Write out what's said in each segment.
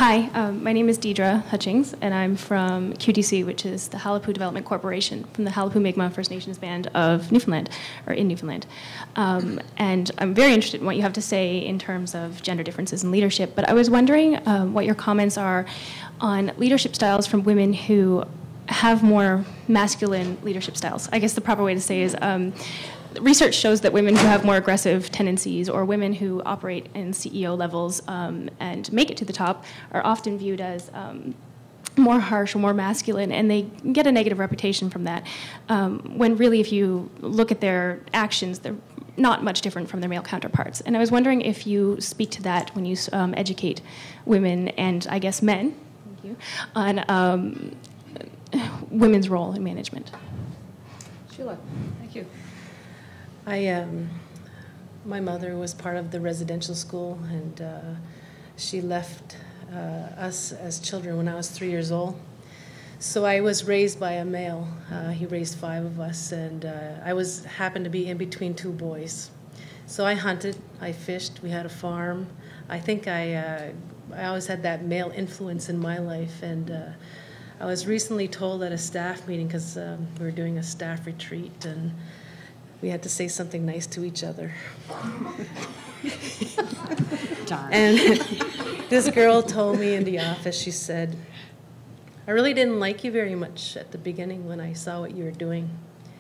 Hi, my name is Deidre Hutchings, and I'm from QDC, which is the Halapu Development Corporation, from the Halapu Mi'kmaq First Nations Band of Newfoundland, or in Newfoundland. And I'm very interested in what you have to say in terms of gender differences in leadership, but I was wondering what your comments are on leadership styles from women who have more masculine leadership styles. I guess the proper way to say is research shows that women who have more aggressive tendencies or women who operate in CEO levels and make it to the top are often viewed as more harsh or more masculine, and they get a negative reputation from that, when really if you look at their actions, they're not much different from their male counterparts. And I was wondering if you speak to that when you educate women and, I guess, men, thank you, on women's role in management. Sheila, thank you. My mother was part of the residential school, and she left us as children when I was 3 years old. So I was raised by a male. He raised 5 of us, and I happened to be in between 2 boys. So I hunted, I fished, we had a farm. I think I always had that male influence in my life, and I was recently told at a staff meeting, because we were doing a staff retreat, and we had to say something nice to each other. And this girl told me in the office, she said, I really didn't like you very much at the beginning when I saw what you were doing,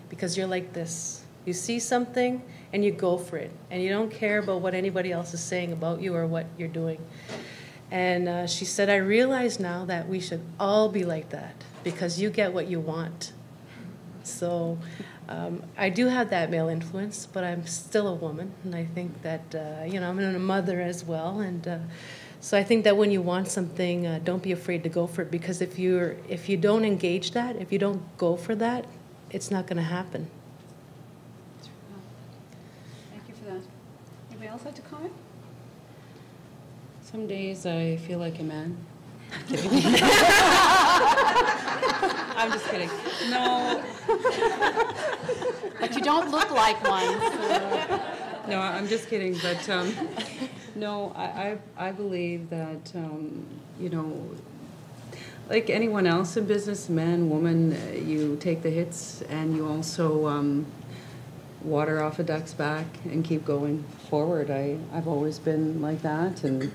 because you're like this. You see something and you go for it, and you don't care about what anybody else is saying about you or what you're doing. And she said, I realize now that we should all be like that, because you get what you want. So I do have that male influence, but I'm still a woman, and I think that, I'm a mother as well, and so I think that when you want something, don't be afraid to go for it, because if you don't engage that, if you don't go for that, it's not going to happen. Thank you for that. Anybody else like to comment? Some days I feel like a man. I'm just kidding. No. But you don't look like one. So. No, I'm just kidding. But no, I believe that, like anyone else in business, man, woman, you take the hits and you also water off a duck's back and keep going forward. I've always been like that, and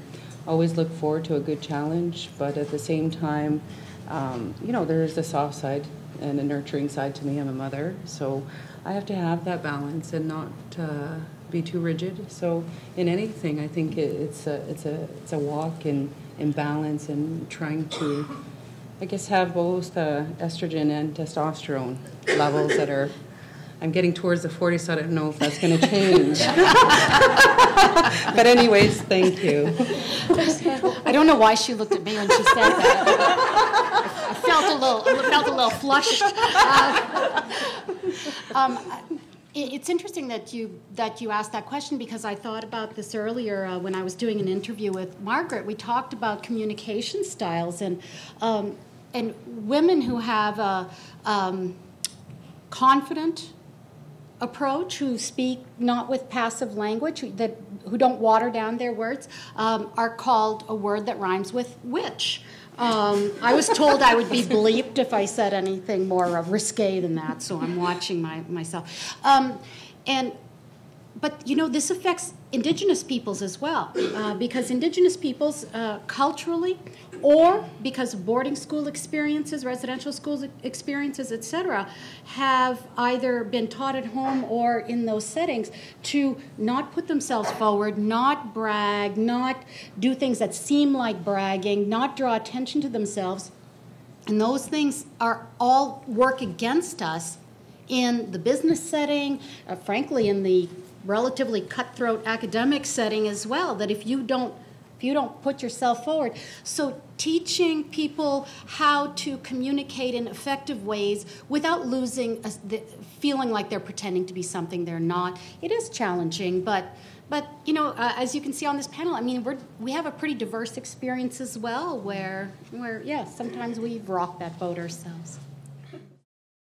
always look forward to a good challenge, but at the same time, there is a soft side and a nurturing side to me. I'm a mother, so I have to have that balance and not be too rigid. So in anything, I think it's a walk in balance and trying to, I guess, have both estrogen and testosterone levels that are. I'm getting towards the 40s, so I don't know if that's going to change. But anyways, thank you. I don't know why she looked at me when she said that. I felt a little flushed. It's interesting that you asked that question, because I thought about this earlier when I was doing an interview with Margaret. We talked about communication styles and women who have a confident approach, who speak not with passive language, who don't water down their words, are called a word that rhymes with witch. I was told I would be bleeped if I said anything more risque than that, so I'm watching myself. But this affects Indigenous peoples as well, because Indigenous peoples culturally, or because of boarding school experiences, residential school experiences, etc., have either been taught at home or in those settings to not put themselves forward, not brag, not do things that seem like bragging, not draw attention to themselves. And those things are all work against us in the business setting, frankly, in the relatively cutthroat academic setting as well, that if you don't put yourself forward. So teaching people how to communicate in effective ways without losing feeling like they're pretending to be something they're not, it is challenging, but as you can see on this panel, I mean, we have a pretty diverse experience as well, where yeah, sometimes we rock that boat ourselves.